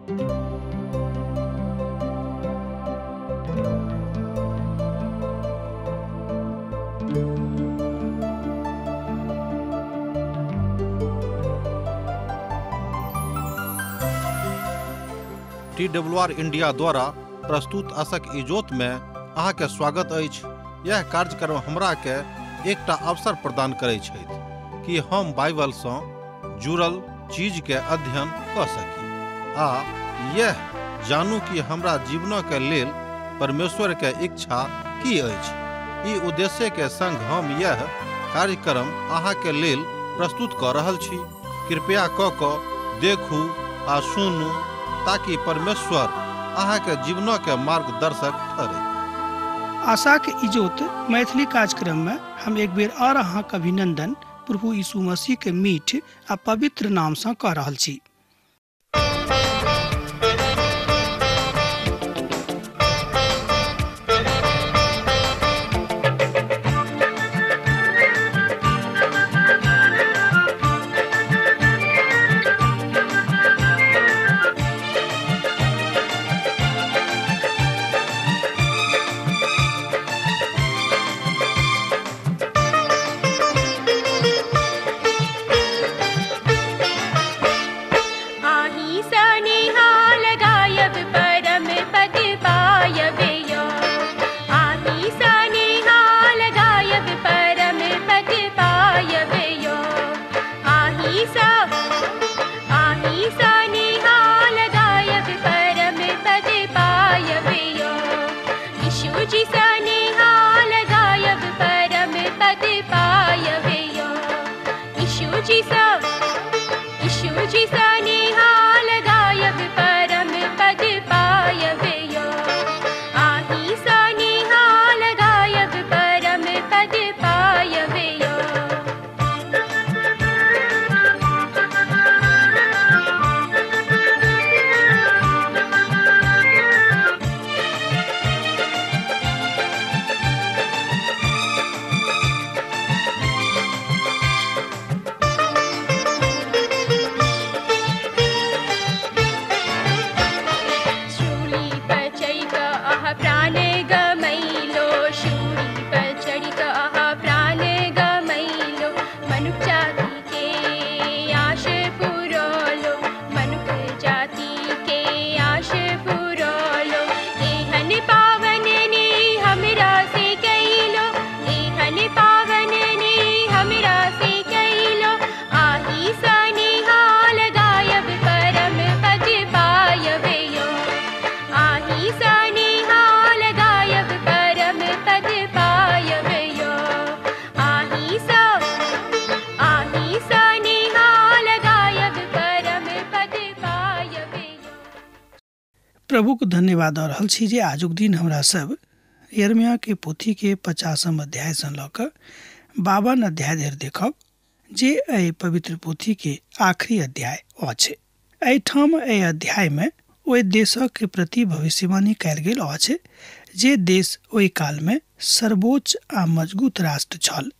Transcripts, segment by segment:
TWR India द्वारा प्रस्तुत आशक इजोत में अहाँ के स्वागत अछि। यह कार्यक्रम हमरा के एकटा अवसर प्रदान करैत छथि कि हम बाइबल सँ जुड़ल चीज के अध्ययन क सकी आ यह जानू कि हमरा जीवन के लेल परमेश्वर के इच्छा की अछि। ई उद्देश्य के संग हम यह कार्यक्रम अहाँ के लेल प्रस्तुत क रहल छी। कृपया क देखू आ सुनू ताकि परमेश्वर अहाँ के जीवन के मार्गदर्शक ठहरे। आशा के इजोत मैथिली कार्यक्रम में हम एक बेर और अहाँ के अभिनंदन प्रभु यीशु मसीह के मीठ आ पवित्र नाम से कह रहल छी। प्रभु को धन्यवाद और हल छी जे आजुक दिन हमरा सब यिर्मयाह के पोथी के 50 अध्याय से लऽ 52 अध्याय धरि देखब जे एहि पवित्र पोथी के आखिरी अध्याय अछि। एहिठाम एहि अध्याय में ओहि देशक के प्रति भविष्यवाणी कयल गेल अछि जे देश ओहि काल में सर्वोच्च आ मजबूत राष्ट्र छल।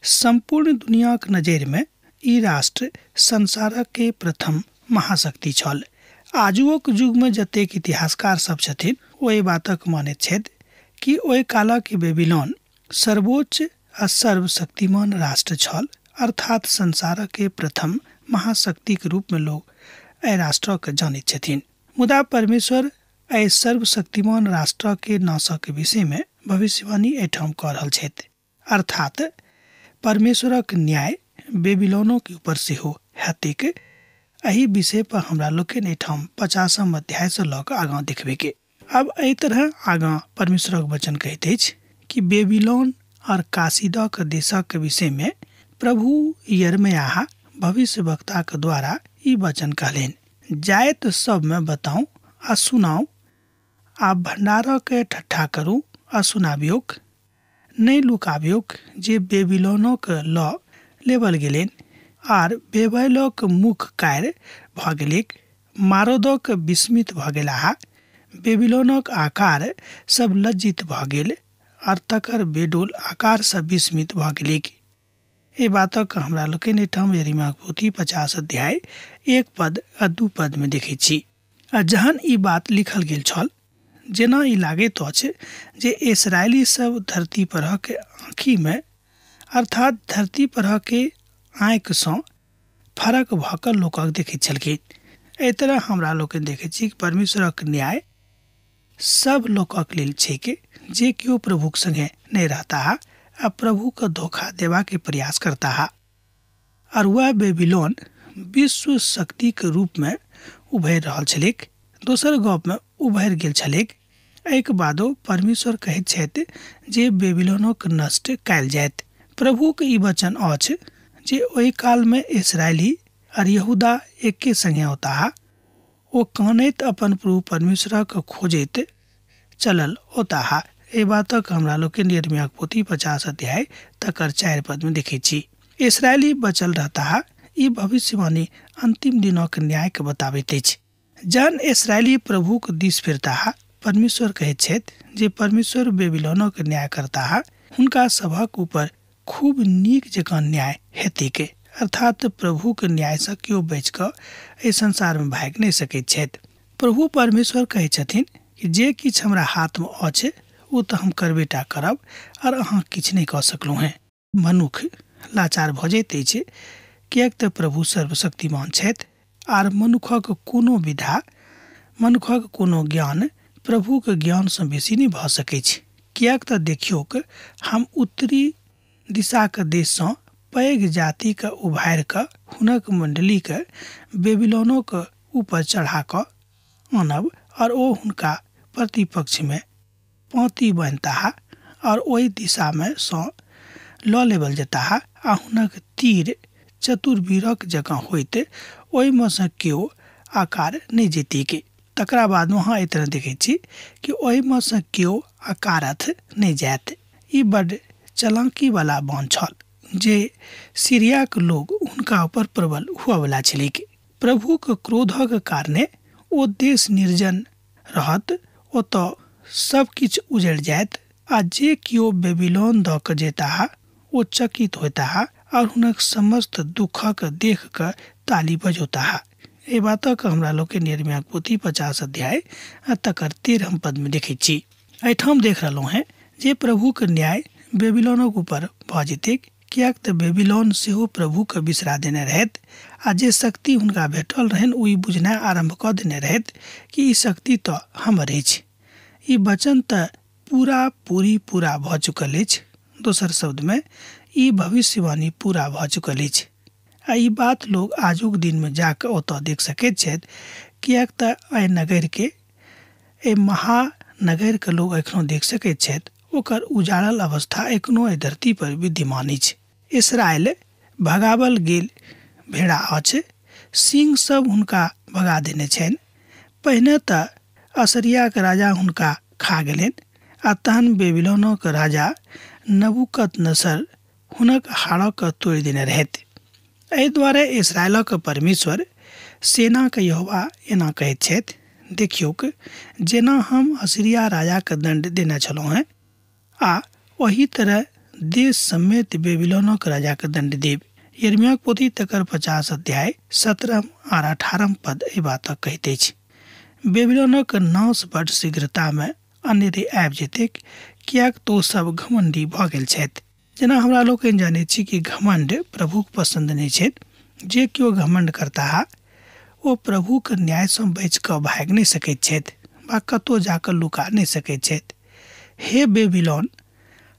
संपूर्ण दुनिया के नजर में ई राष्ट्र संसारक के प्रथम महाशक्ति छल। आजुक युग में जतेक इतिहासकार सब छथिन ओहि बातक मानैत छथि कि ओहि काल के बेबीलोन सर्वोच्च आ सर्वशक्तिमान राष्ट्र छल, अर्थात संसार के प्रथम महाशक्ति के रूप में लोग एहि राष्ट्र के जानैत छथिन। मुदा परमेश्वर एहि सर्वशक्तिमान राष्ट्र के नाश के विषय में भविष्यवाणी एठाम कऽ रहल छथि, अर्थात परमेश्वरक न्याय बेबीलोनो के ऊपर सेहो हेतैक। एही विषय पर हमरा लोकनि एठाम 50 अध्याय से लऽ कऽ आगाँ देखबे के। अब एहि तरह आगाँ परमेश्वरक वचन कहैत अछि कि बेबीलोन और कासिदा के देशक के विषय में प्रभु यिर्मयाह भविष्यवक्ता के द्वारा ई वचन कहलेन, जायत सब में बताऊं आ सुनाऊं, आ भंडार के ठट्ठा करूं आ सुनाबियोक, नहीं लुकाबियोक जे बेबीलोनो के लऽ लेबल गेलेन आर बेबैलक मुख कार भ गेलिक, मारोदक विस्मित भ गेलाह, बेबीलोनक आकार सब लज्जित भ गेल आर तकर बेडोल आकार सब विस्मित भ गेलिक। ए बातक हमरा लोकनि ठाम यिर्मयाह पोथी 50 अध्याय 1 पद आ 2 पद में देखै छी। जहन ई बात लिखल गेल छल, जेना ई लागैत अछि जे इसराइली सब धरती पर के आँखि में अर्थात धरती पर के आँखि सँ फरक भऽ कऽ लोकक देखैत छलखिन। एहि तरह हमरा लोग देखै छी कि परमेश्वरक न्याय सब लोकक लेल छै कि जे केओ प्रभुक संगे नहीं रहता है आ प्रभु का धोखा देवा के प्रयास करता है। और वह बेबीलोन विश्व शक्ति के रूप में उभरि रहल छलिक, दोसर गप में उभरि गेल छलिक। एक बादो परमेश्वर कहैत छथि जे बेबीलोनक नष्ट कयल जायत। प्रभु के ई वचन अछि जे ओहि काल में इसराइली और यहूदा एके संगे होता है। वो कानैत अपन प्रभु परमेश्वर के खोजैत चलल होता है। ए बातक हमरा लोग के यिर्मयाह पोथी 50 अध्याय तकर 4 पद में देखे छी। इसराइली बचल रहता है। ई भविष्यवाणी अंतिम दिनों के न्याय के बताबैत अछि। जन इसराइली प्रभु के दिस फिरता है, परमेश्वर कहैत छथि जे परमेश्वर बेबीलोनों के न्याय करता है। हुनका सभक ऊपर खूब नीक जकाँ न्याय हेतै के, अर्थात प्रभु के न्याय से केओ बचि कऽ एहि संसार में भागि नहीं सकैत छथि। प्रभु परमेश्वर कहै छथिन कि जे किछु हमरा हाथ में अछि ओ तऽ हम करबेटा करब और अहाँ किछु नहीं कऽ सकलहुँ हैं। मनुख लाचार भऽ जाइत अछि, किएक तऽ प्रभु सर्वशक्तिमान छथि आर मनुखक कोनो विधा, मनुखक कोनो ज्ञान प्रभु के ज्ञान से बेसी नहीं भऽ सकैत छै। किएक तऽ देखियौ कि हम उत्तरी दिशा के देश से पैघ जाति के उभारि कऽ हुनक मंडली के बेबीलोनो के ऊपर चढ़ा कऽ आनब और ओ हुनका प्रतिपक्ष में पाँति बान्हता है और ओहि दिशा में सँ लऽ लेवल जेता है आ हुनक तीर चतुर्वीरक जकाँ होइत ओहि में सँ केओ आकार नहीं जेती के। तकरा बाद वहाँ एहि तरह देखै छी कि ओहि में सँ केओ आकारथ नहीं जायत। ई बड़ चलाकी वाला बाण छल जे सीरिया के लोग उनका ऊपर प्रबल हुआ वाला छलिक। प्रभु के क्रोधक कारणे ओ देश निर्जन रहत, ओतऽ सब किछु उजड़ जायत आ जे किओ बेबीलोन दऽ कऽ जेता है ओ चकित होता है और हुनक समस्त दुखक देख कऽ ताली बजौता है। ए बातक हमरा लोग के यिर्मयाह पोथी 50 अध्याय तकर 13 पद में देखै छी। एहिठाम देख रहलहुँ हैं जे प्रभु के न्याय बेबीलोनक ऊपर भऽ जेतै, किएक तऽ बेबीलोन सेहो प्रभु के बिसरा देने रहैत आ जे शक्ति हुनका भेटल रहनि ओ ई बुझनाइ आरंभ कऽ देने रहैत कि ई शक्ति तऽ हमर अछि। ई वचन तऽ पूरा भऽ चुकल अछि। दोसर शब्द में ई भविष्यवाणी पूरा भऽ चुकल अछि। आ ई बात लोग आजुक दिन में जाकर ओतऽ देख सकैत छथि, किएक तऽ एहि नगर के, एहि महानगर के लोग एखनो देख सकैत छथि। ओकर उजाड़ल अवस्था एखनो एहि धरती पर विद्यमान अछि। इसराइल भगावल गेल भेड़ा अछि, सिंह सब हुनका भगा देने छनि। पहिने तऽ असरिया के राजा हुनका खा गेलनि आ तहन बेबीलोनो के राजा नबूकदनेस्सर हुनक हाड़क तोड़ि देने रहथि। एहि दुआरे इसराइलक परमेश्वर सेना के यहोवा एना कहैत छथि, देखियौ जेना हम असीरिया राजा के दंड देने छलहुँ हैं आ ओही तरह देश समेत बेबीलोनक राजा के दंड देब। यिर्मयाह पोथी तकर 50 अध्याय 17 और 18 पद एहि बातक कहैत अछि। बेबीलोनक नाश बड़ शीघ्रता में अन्यरे आबि जेतै, किएक तो सब घमंडी भऽ गेल छथि। जेना हमरा लोग जानै छी कि घमंड प्रभुक पसंद नहीं छै। जे केओ घमंड करता है ओ प्रभु के न्याय से बचि कऽ भागि नहीं सकैत छथि वा कतौ जाकर लुका नहीं सकैत छथि। हे बेबीलोन,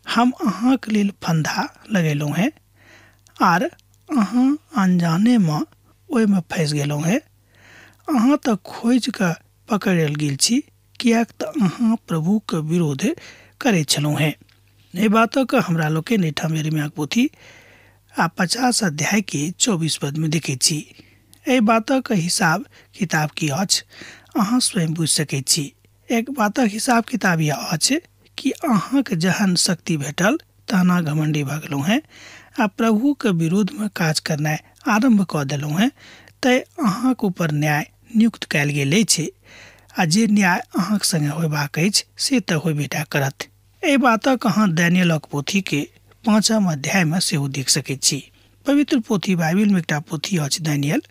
हम अहाँक लेल फंदा लगेलहुँ हैं आर अहाँ अनजाने में ओहि में फंसि गेलहुँ हैं। अहाँ तऽ खोजि कऽ पकड़ल गेल छी, किएक तऽ अहाँ प्रभु के विरोध करैत छलहुँ हैं। एहि बातक हमरा लोग के एहिठाम यिर्मयाह पोथी 50 अध्याय के 24 पद में देखै छी। एहि बातक हिसाब किताब की अछि अहाँ स्वयं बुझि सकैत छी। एक बातक हिसाब किताब यह अछि कि अहाँके जहन शक्ति भेटल तहन घमंडी भऽ गेलहुँ हैं आ प्रभु के विरोध में काज करनाइ आरंभ कऽ देलहुँ हैं, तै अहाँके ऊपर न्याय नियुक्त कयल गेल अछि आ जे न्याय अहाँके संगे होयबाक अछि से तऽ होयबेटा करत। एहि बातक अहाँ दानियेलक पोथी के 5 अध्याय में सेहो देख सकैत छी। पवित्र पोथी बाइबिल में एकटा पोथी अछि दानियेल।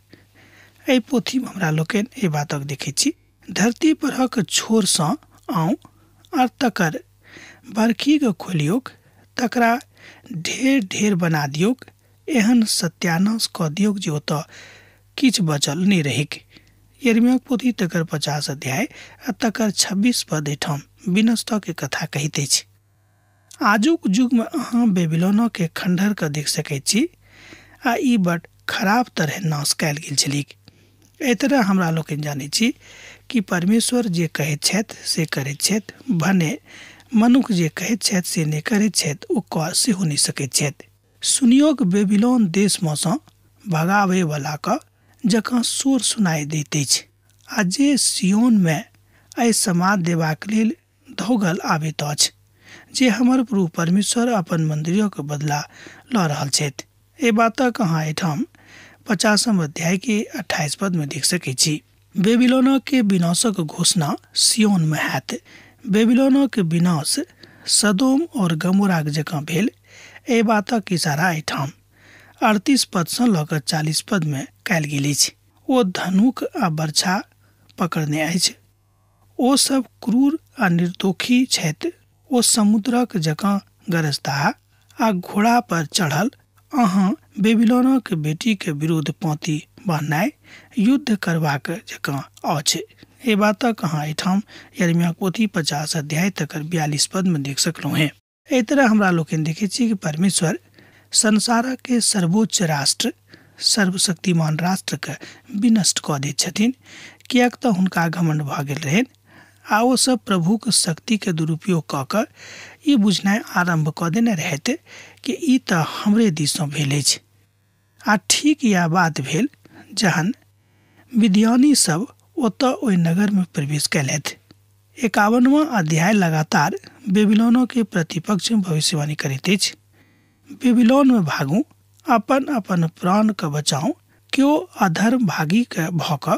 एहि पोथी में हमरा लोकनि एहि बातक देखै छी धरती परक छोर सँ आऊँ और तकर बरखी के खोलियोक, तकरा ढेर ढेर बना दियोक, एहन सत्यानाश क दियोक जे ओतऽ किछ बचल नहीं रहिक। यिर्मयाह पोथी तकर 50 अध्याय आ तकर 26 पद एठाम विनष्ट के कथा कहैत अछि। आजुक युग में अहाँ बेबीलोन के खंडहर के देख सकैत छी आ ई बड खराब तरह नाश कयल गेल छलिक। एहि तरह हमरा लोकनि जानै छी कि परमेश्वर जे कहैत छथि से करैत छथि, भने मनुख जे कहैत छथि से नहि करैत छथि, ओ कऽ सेहो नहि सकैत छथि। सुनियोक बेबीलोन देश में सँ भगाबे वाला का जकाँ शोर सुनाई दैत अछि, आ जे सियोन में एहि समाद देबाक लेल धौगल आबैत अछि, जे हमर प्रभु परमेश्वर अपन मंदिरों के बदला लऽ रहल छथि। ए बातक अहाँ एठाम 50 अध्याय के 28 पद में देख सकैत छी। बेबीलोन के विनाशक घोषणा सियोन में हैत। बेबीलोन के विनाश सदोम और गमोरा जकाँ भेल। ए बातक इशारा एठाम 38 पद सँ लऽ कऽ 40 पद में कयल गेल अछि। ओ धनुक आ बर्छा पकड़ने अछि। ओ सब क्रूर आ निर्दोषी छथि। ओ समुद्रक जकाँ गरजताह आ घोड़ा पर चढ़ल। अहाँ बेबीलोन के बेटी के विरुद्ध पाँति बान्हनाइ युद्ध करबाक जकाँ अछि। ए बातक अहाँ एठाम यिर्मयाह पोथी 50 अध्याय तकर 42 पद में देख सकलहुँ हैं। एहि तरह हमरा लोकनि देखै छी कि परमेश्वर संसार के सर्वोच्च राष्ट्र, सर्वशक्तिमान राष्ट्र के विनष्ट कऽ दैत छथिन, कियाक तऽ हुनका घमंड भऽ गेल रहनि आ ओ सब प्रभु के शक्ति के दुरुपयोग कऽ कऽ ई बुझनाइ आरंभ कऽ देने रहथि कि ई तऽ हमरे दिस सँ भेल अछि। आ ठीक यह बात भेल जहन विद्यानी सब ओतऽ ओहि नगर में प्रवेश कयलथि। 51वां अध्याय लगातार बेबीलोन के प्रतिपक्ष में भविष्यवाणी करैत अछि। बेबीलोन में भागू, अपन अपन प्राण के बचाऊ, क्यों अधर्म भागी के भऽ कऽ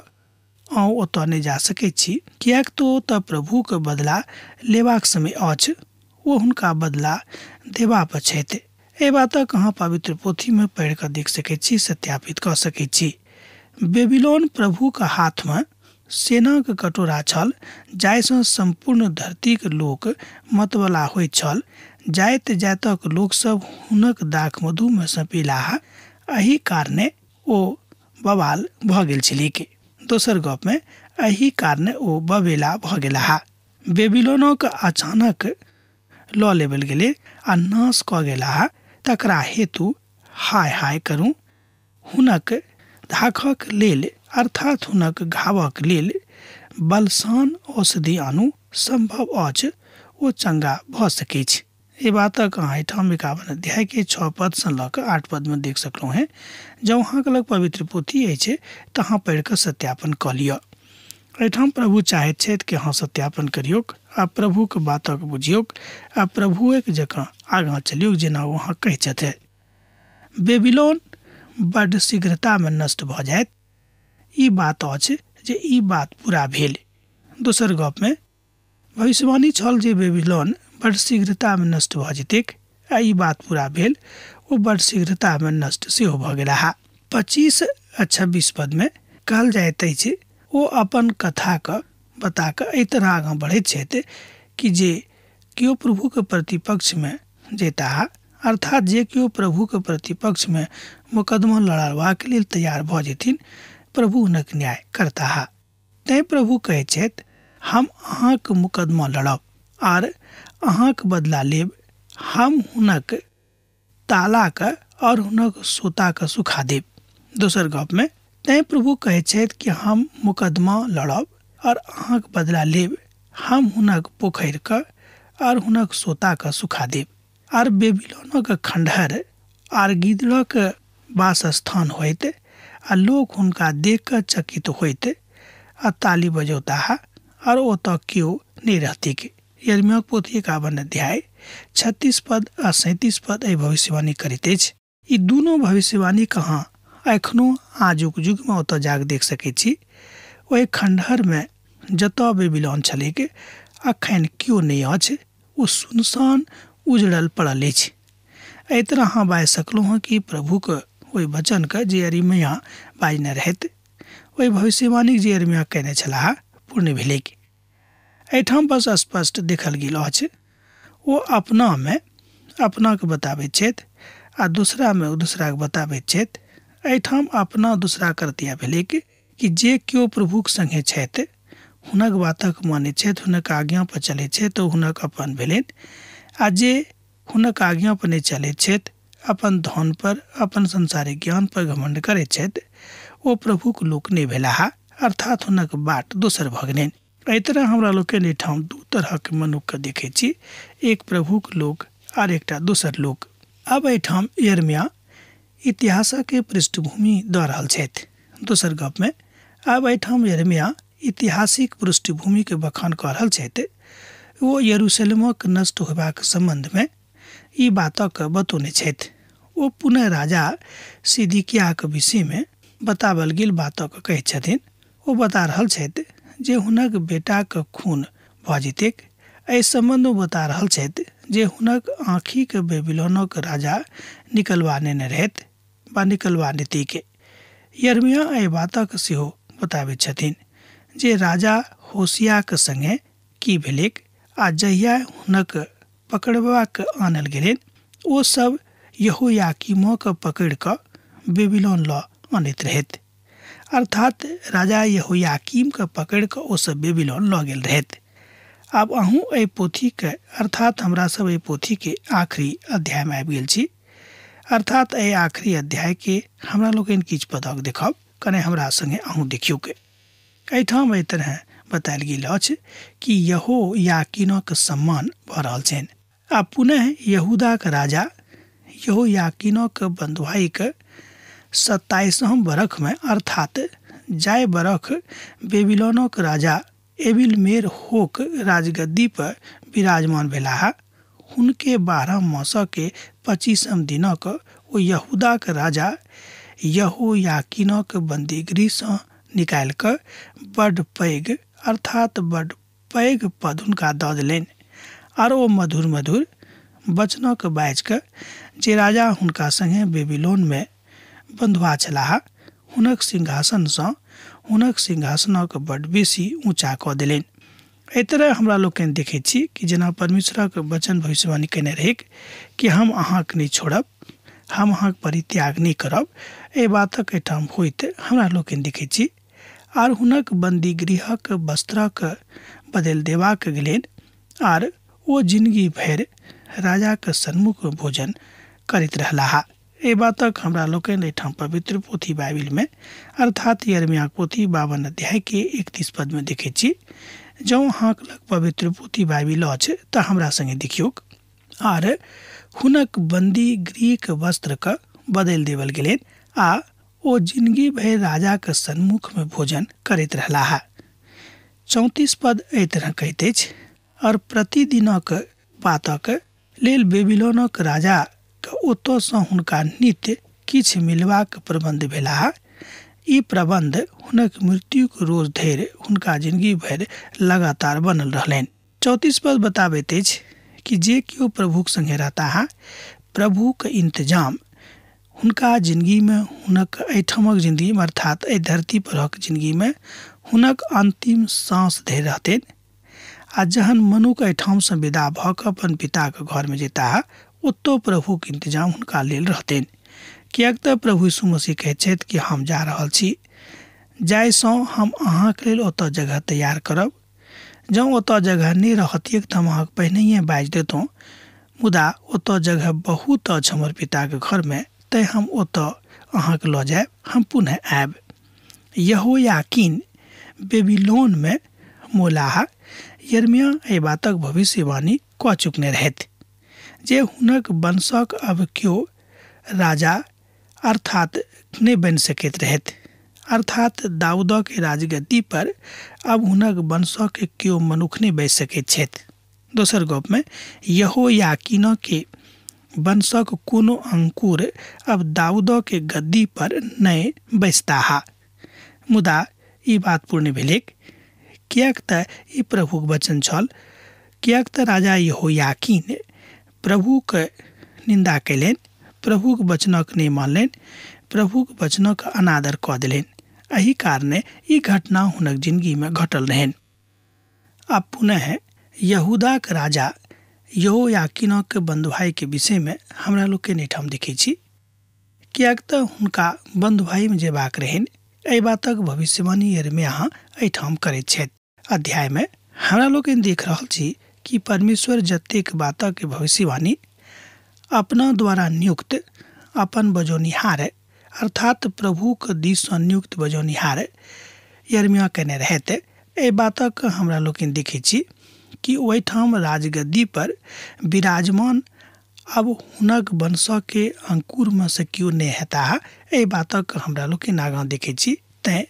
अहाँ ओतऽ नहि जा सकैत छी, कियाक तऽ ओतऽ प्रभु के बदला लेबाक समय अछि, ओ हुनका बदला देबा पर छथि। एहि बातक अहाँ पवित्र पोथी में पढ़ि कऽ देख सकैत छी, सत्यापित कऽ सकैत छी। बेबीलोन प्रभु के हाथ में सेना के कटोरा छल, जाहिसँ संपूर्ण धरती के लोक मतवाला होइत छल। जाइत जातक लोक सब हुनक दाख मधु में सँ पीलाह, एहि कारणे ओ बवाल भऽ गेल छलिक। दोसर गप में एहि कारणे ओ बवेला भऽ गेलाह। बेबीलोनक अचानक लऽ लेबल गेलै आ नाश कऽ गेलाह, तकरा हेतु हाय हाय करू। हुनक धाखक लेल अर्थात हुनक घावक लेल बलसान औषधि आनू, संभव अछि ओ चंगा भऽ सकैछ। ए बातक अहाँ एठाम 51 अध्याय के 6 पद सँ लऽ कऽ 8 पद में देख सकलहुँ हैं। जब अहाँके लग पवित्र पोथी अछि तऽ अहाँ पढ़ि कऽ सत्यापन कऽ लिअ। एठाम प्रभु चाहैत छथि कि अहाँ सत्यापन करियौक आ प्रभु के बातक बुझियौक आ प्रभुएक जकाँ आगाँ चलियौक जेना ओ अहाँ कहै छथि। बेबीलोन बड्ड शीघ्रता में नष्ट भऽ जायत। ई बात अछि जे ई बात पूरा भेल। दोसर गप में भविष्यवाणी छल जे बेबीलोन बड्ड शीघ्रता में नष्ट भऽ जेतैक, आ ई बात पूरा भेल। ओ बड्ड शीघ्रता में नष्ट सेहो भऽ गेलाह। 25 आ 26 पद में कहल जाइत अछि, ओ अपन कथा के बता कऽ एहि तरह आगाँ बढ़ैत छथि कि जे केओ प्रभु के प्रतिपक्ष में जेताह, अर्थात जे केओ प्रभु के प्रतिपक्ष में मुकदमा लड़बाक लेल तैयार भऽ जेथिन, प्रभु हुनक न्याय करताह। तैं प्रभु कहैत छथि, हम अहाँक मुकदमा लड़ब आर अहाँक बदला लेब। हम हुनक ताला के और हुनक सोता के सुखा देब। दोसर गप में तैं प्रभु कहैत छथि कि हम मुकदमा लड़ब और अहाँक बदला लेब। हम हुनक पोखरि के और हुनक सोता के सुखा देब। आर बेबीलोनक खंडहर आर गिदड़क वासस्थान होइत, आ लोक हुनका देख कऽ चकित होइत आ ताली बजौताह, और ओतऽ केओ नहीं रहतिक। यिर्मयाह पोथी 51 अध्याय 36 पद आ 37 पद एहि भविष्यवाणी करैत अछि। ई दुनू भविष्यवाणी कहाँ एखनो आजुक युग में ओतऽ जाग देख सकैत छी। ओहि खंडहर में जतऽ बेबीलोन छलैक, अखन केओ नहीं अछि। ओ सुनसान उजड़ल पड़ल अछि। एहि तरह अहाँ बाजि सकलहुँ हँ कि प्रभु के ओहि वचन के जे यिर्मयाह बाजने रहथि, ओहि भविष्यवाणी जे यिर्मयाह कहने छलाह, पूर्ण भेलै। एहिठाम बस स्पष्ट देखल गेल अछि ओ अपना में अपना के बताबैत छथि आ दूसरा में ओ दूसरा के बताबैत छथि। एहिठाम अपना दूसरा कर्तव्य भेलै कि जे केओ प्रभुक संगे छथि हुनक बातक मानैत छथि, हुनक आज्ञा पर चलैत छथि तऽ हुनक अपन भेलनि, आ जे हुनक आज्ञा पर नहि चलैत छथि, अपन धन पर अपन संसारिक ज्ञान पर घमंड करैत छथि, ओ प्रभुक लोक नहि भेलाह, अर्थात हुनक बाट दोसर भऽ गेलनि। एहि तरह हमरा लोकनि एहिठाम दू तरहक मनुक्ख देखैत छी, एक प्रभुक लोक आर एकटा दोसर लोक। अब एहिठाम यिर्मयाह इतिहासक पृष्ठभूमि दऽ रहल छथि। दोसर गप में अब एहिठाम यिर्मयाह ऐतिहासिक पृष्ठभूमि के बखान कऽ रहल छथि। ओ यरूशलेमक नष्ट होयबाक संबंध में ई बातक बतौने छथि। ओ पुनः राजा सिदकिय्याह के विषय में बतावल गेल बातक कहैत छथिन। ओ बता रहल छथि जे हुनक बेटाक खून भऽ जेतैक। एहि संबंध में बता रहल छथि जे हुनक आँखिक बेबीलोनक राजा निकलवा नेने रहथि वा निकलवा नीतिके। यिर्मयाह एहि बातक सेहो बताबैत छथिन जे राजा होशियाक संगे की भेलैक, आ जहिया हुनक पकड़बाक आनल गेलनि ओ सब यहोयाकीमक पकड़ि कऽ बेबीलोन लऽ आनैत रहथि। अर्थात राजा यहोयाकीम के पकड़ि कऽ ओ सब बेबीलोन लऽ गेल रहथि। आब अहूँ एहि पोथी के अर्थात हमरा सब एहि पोथी के आखिरी अध्याय में आबि गेल छी। अर्थात एहि आखिरी अध्याय के हमरा लोकनि किछु पदक देखब, कने हमरा संगे अहूँ देखियौ के। एहिठाम एहि तरह बतायल गेल अछि कि यहोयाकीनक सम्मान भऽ रहल छनि, आ पुनः यहूदाक राजा यहोयाकीनक बंधुआईक 27वां बरख में अर्थात जाय बरख बेबीलोनक राजा एबिलमेर होक राजगद्दी पर विराजमान भेलाह। हुनके 12 मासक के 25 दिनक ओ यहूदाक राजा यहोयाकीनक बंदीगृह सँ निकालि कऽ बड़ पैघ अर्थात बड़ पैघ पद हुनका दऽ देलनि, आर ओ मधुर मधुर वचनक बाजि कऽ जे राजा हुनका संगे बेबीलोन में बंधुआ छलाह, हुनक सिंहासन सँ हुनक सिंहासनक बड़ बेसी ऊँचा कऽ देलनि। एहि तरह हमरा लोकनि देखैत छी कि जेना परमेश्वरक वचन भविष्यवाणी केने रहै कि हम अहाँके नहीं छोड़ब, हम अहाँके परित्याग नहीं करब, एहि बातक एहिठाम होइत हमरा लोकनि देखैत छी। आर हुनक बंदी गृहक वस्त्रक बदल देबाक गेलनि, आर ओ जिंदगी भरि राजाक सन्मुख भोजन करैत रहलाह। एहि बातक हमरा लोकनि एहिठाम पवित्र पोथी बाइबिल में अर्थात यिर्मयाह पोथी 52 अध्याय के 31 पद में देखैत छी। जँ अहाँक लग पवित्र पोथी बाइबिल अछि तऽ हमरा संगे देखियौ। आर हुनक बंदी गृहक वस्त्रक बदल देवल गेलनि, आ ओ जिंदगी भरि राजाक सन्मुख में भोजन करैत रहलाह। 34 पद एहि तरह कहैत अछि, और प्रतिदिनक बातक लेल बेबीलोनक राजा के ओतऽ सँ हुनका नित्य किछु मिलबाक प्रबंध भेलाह। ई प्रबंध हुनक मृत्युक रोज धरि हुनका जिंदगी भरि लगातार बनल रहलनि। 34 पद बताबैत अछि कि जे केओ प्रभुक संगे रहताह, प्रभुक इंतजाम हुनका जिंदगी में हुनक एहिठामक जिंदगी में अर्थात एहि धरती परक जिंदगी में हुनक अंतिम सांस धरि रहतनि। आ जहन मनुक एहिठाम सँ विदा भऽ कऽ अपन पिताक घर में जेताह, ओतौ प्रभुक इंतजाम हुनका लेल रहतनि। किएक तऽ प्रभु यीशु मसीह कहैत छथि कि हम जा रहल छी, जाहिसँ हम अहाँके लेल ओतऽ जगह तैयार करब। जँ ओतऽ जगह नहीं रहतियै तऽ हम अहाँके पहिनहिए बाजि देतहुँ, मुदा ओतऽ जगह बहुत अछि हमर पिताके घर में, तैँ हम ओतऽ अहाँके लऽ जायब, हम पुनः आयब। यहोयाकीन बेबीलोन में मोलाह यिर्मयाह एहि बातक भविष्यवाणी कऽ चुकने रहथि जे हुनक वंशक अब केओ राजा अर्थात नहीं बनि सकैत रहथि, अर्थात दाऊदक राजगद्दी पर अब हुनक वंशक केओ मनुख नहीं बैस सकैत छथि। दोसर गप में यहोयाकीन के वंशक कोनो अंकुर अब दाऊदक गद्दी पर नहीं बैसताह। मुदा ई बात पूर्ण भेलैक, किएक तऽ ई प्रभुक वचन छल। किएक तऽ राजा यहोयाकीन प्रभुक निंदा कयलनि, प्रभुक वचनक नहीं मानलनि, प्रभुक वचनक अनादर कऽ देलनि। एहि कारणे ई घटना हुनक जिंदगी में घटल रहनि। अब पुनः यहूदा के राजा यहोयाकीन के बंधुभाई के विषय में हमरा लोग के निठाम देखै छी, कियाक तऽ हुनका बंधुभाई में जेबाक रहन। एहि बातक भविष्यवाणी यिर्मयाह एहिठाम करैत छथि। अध्याय में हमरा लोग देख रहल छी कि परमेश्वर जतेक बातक के भविष्यवाणी अपना द्वारा नियुक्त अपन बजौनिहार अर्थात प्रभु के दिस सँ नियुक्त बजौनिहार यिर्मयाह केने रहत। एहि बातक हमरा लोग देखै छी कि ओहिठाम राजगद्दी पर विराजमान अब हुनक वंश के अंकुर में से क्यों नहीं हेता। एहि बातक हमरा लोग आगाँ देखै छी। तैं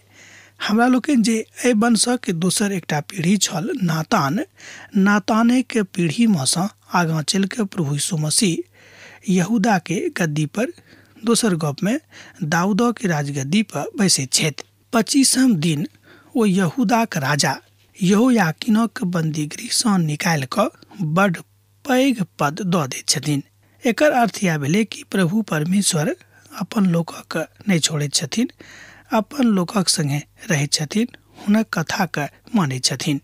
हमरा लोग जे एहि वंश के दोसर एकटा पीढ़ी छल नाताने के पीढ़ी में से आगाँ चल के प्रभु यीशु मसीह यहूदा के गद्दी पर दोसर गप में दाऊद के राजगद्दी पर बैसैत छथि। 25 दिन ओ यहूदा के राजा यहोयाकीन के बंदीगृह सँ निकालि कऽ बड़ पैघ पद दऽ दैत छथिन। एकर अर्थ यह भेलै कि प्रभु परमेश्वर अपन लोकक नहीं छोड़ैत छथिन, अपन लोकक संगे रहैत छथिन, हुनक कथा के मानैत छथिन।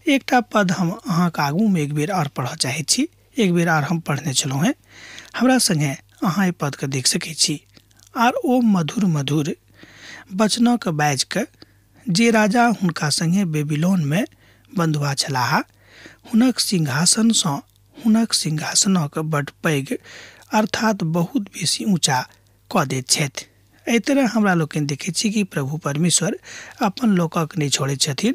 एकटा पद हम अहाँक आगू में एक बेर और पढ़ऽ चाहैत छी। एक बेर और हम पढ़ने छलहुँ हैं, हमरा संगे अहाँ एहि पद के देख सकैत छी। आर ओ मधुर मधुर वचनक बाजि के जे राजा हुनका संगे बेबीलोन में बंधुआ छलाह, हुनक सिंहासन सँ हुनक सिंहासनक बड़ पैघ अर्थात बहुत बेसी ऊंचा कऽ दैत छथि। एहि तरह हमरा लोग देखै छी कि प्रभु परमेश्वर अपन लोकक नहीं छोड़ैत छथिन,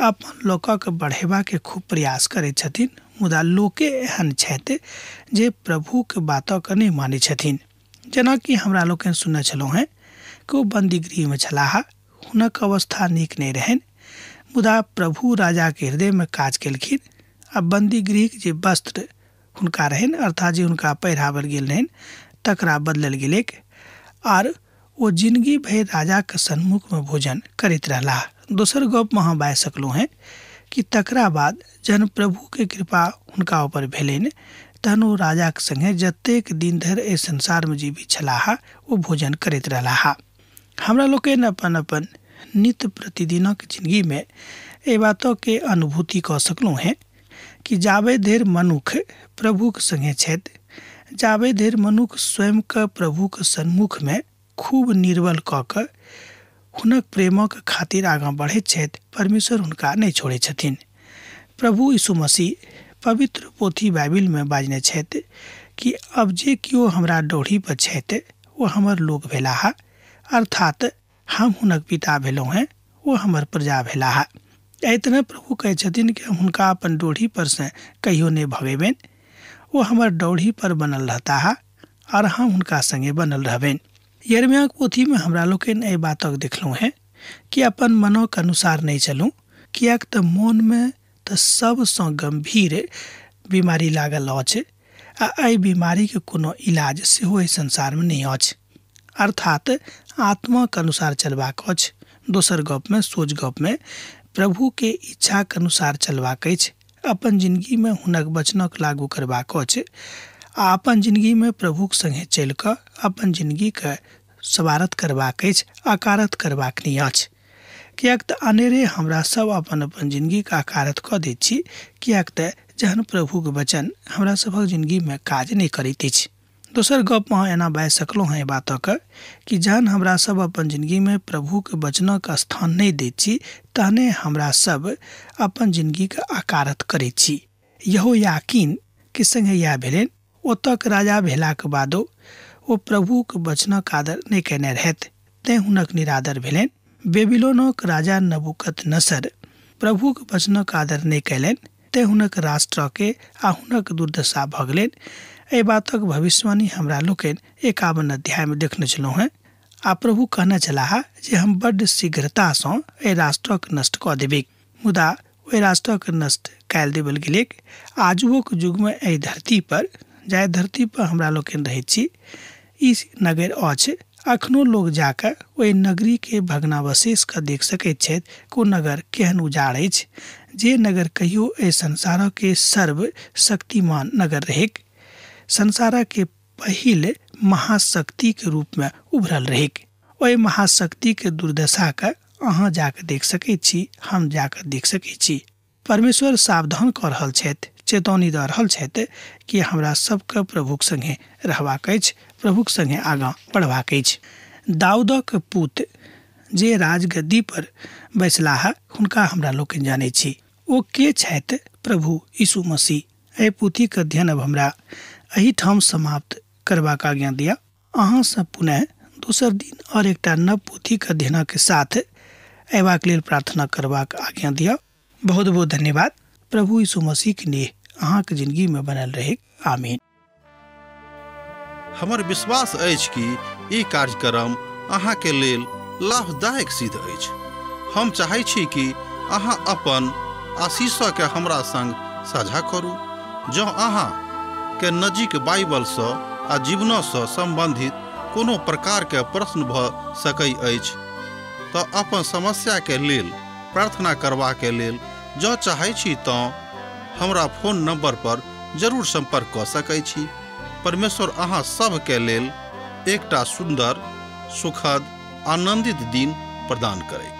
अपन लोकक बढ़ेबा के खूब प्रयास करैत छथिन, मुदा लोके एहन छथि जे प्रभु के बातक नहीं मानै छथिन। जेना कि हमरा लोग सुनने छलहुँ हैं कि ओ बंदीगृह में छलाह, हुनक अवस्था नीक नहीं रहन, मुदा प्रभु राजा के हृदय में काज केलखिन। आ बंदीगृह के जे वस्त्र हुनका रहन अर्थात जे हुनका पहिरावल गेल रहन तकरा बदलल गेलैक आर ओ जिंदगी भर राजा के सन्मुख में भोजन करैत रहलाह। दोसर गप में हम बाजि सकलहुँ हैं कि तकरा बाद जहन प्रभु के कृपा हुनका ऊपर भेलनि तहन ओ राजा के संगे जतेक दिन धरि एहि संसार में जीवित छलाह ओ भोजन करैत रहलाह। हमरा लोग अपन अपन नित्य प्रतिदिनक जिंदगी में एहि बातों के अनुभूति कऽ सकलहुँ हैं कि जाबे धरि मनुख प्रभु के संगे छथि, जाबे धरि मनुख स्वयं के प्रभु के सन्मुख में खूब निर्बल कऽ कऽ हुनक प्रेमक खातिर आगाँ बढ़ैत छथि, परमेश्वर हुनका नहीं छोड़ै छथिन। प्रभु यीशु मसीह पवित्र पोथी बाइबिल में बाजने छथि कि अब जे कियो हमरा डोरी पर छथि वो हमर लोक भेलाह, अर्थात हम हुनक पिता भेलहुँ हैं, वो हमर प्रजा भेलाह। एहि तरह प्रभु कहै छथिन कि हम हुनका अपन डोरी पर से कहियो नहीं भगेबनि, वो हमर डोरी पर बनल रहता और हम हुनका संगे बनल रहबनि। यिर्मयाह के पोथी में हमरा लोग एहि बातक देखलहुँ हैं कि अपन मनक अनुसार नहीं चलूँ, कियाक तऽ मन में तऽ सबसँ गंभीर बीमारी लागल अछि आ एहि बीमारी के कोनो इलाज सेहो एहि संसार में नहीं अछि, अर्थात आत्मा के अनुसार चलबाक अछि। दोसर गप में सोच गप में प्रभु के इच्छा के अनुसार चलबाक अछि, अपन जिंदगी में हुनक वचनक लागू करबाक अछि आ अपन जिंदगी में प्रभु के संगे चलि कऽ अपन जिंदगी के सवारत करबाक अछि, अकारत करबाक नहीं अछि। कियाक तऽ अनेरे हमरा सब अपन अपन जिंदगी के अकारत कऽ दैत छी, कियाक तऽ जहन प्रभु के वचन हमरा सबक जिंदगी में काज नहीं करैत अछि। दोसर गप में एना बाजि सकलहुँ हैं बातक कि जहन हमरा सब अपन जिंदगी में प्रभु के वचनक स्थान नहीं दैत छी तहने हमरा सब अपन जिंदगी के अकारत करैत छी। यहोयाकीन के संगे इएह भेलनि। ओतक राजा भेलाक बादो ओ प्रभु के वचनक आदर नहीं केने रहथि, तें हुनक निरादर भेलनि। बेबीलोनक राजा नबूकदनेस्सर प्रभु के वचनक आदर नहीं कयलनि, तें हुनक राष्ट्र के आ हुनक दुर्दशा भऽ गेलनि। एहि बातक भविष्यवाणी हमरा लोग 51 अध्याय में देखने छलहुँ हैं। आ प्रभु कहने छलाह जे हम बड्ड शीघ्रता सँ एहि राष्ट्रक नष्ट कऽ देबै, मुदा ओहि राष्ट्रक नष्ट कयल देबल गेलैक। आजुक युग में एहि धरती पर जाहि धरती पर हमरा लोग रहैत छी ई नगर अछि, अखनो लोग जाकर ओहि नगरी के भग्नावशेष के देख सकैत छथि कि ओ नगर केहन उजाड़ अछि, जे नगर कहियो एहि संसारक के सर्व शक्तिमान नगर रहेक, संसार के पहिल महाशक्ति के रूप में उभरल रहेक। ओहि महाशक्ति के दुर्दशा के अहाँ जाकर देख सकैत छी, हम जाकर देख सकैत छी। परमेश्वर सावधान कर रहल छथि, चेतौनी दऽ रहल छथि कि हमरा सबके प्रभुक संगे रहबाक अछि, प्रभुक संगे आगाँ बढ़बाक अछि। दाऊदक पुत जे राजगद्दी पर बैसलाह हुनका हमरा लोकनि जानै छी। ओ के छथि? प्रभु यीशु मसीह। एहि पोथीक अध्ययन अब हमरा एही ठाम समाप्त करबाक आज्ञा दिया। अहाँ सब पुनः दोसर दिन और एकटा नव पोथीक अध्ययनक साथ अयबाक लेल प्रार्थना करबाक आज्ञा दिया। बहुत बहुत धन्यवाद। प्रभु यीशु मसीह के नेह अहाँक जिंदगी में बनल रहे। आमीन। हमर विश्वास अछि कि ई कार्यक्रम अहाँके लेल लाभदायक सिद्ध अछि। हम चाहै छी कि अहाँ अपन आशीषके हमरा संग साझा करू। जँ अहाँके नजीक बाइबलसँ आ जीवनसँ सम्बन्धित कोनो प्रकारके प्रश्न भऽ सकै अछि तऽ अपन समस्याके लेल प्रार्थना करबाके लेल जँ चाहै छी तऽ हमरा फोन नंबर पर जरूर संपर्क कऽ सकै छी। परमेश्वर अहाँ सबके लेल एकटा सुंदर, सुखद, आनंदित दिन प्रदान करै।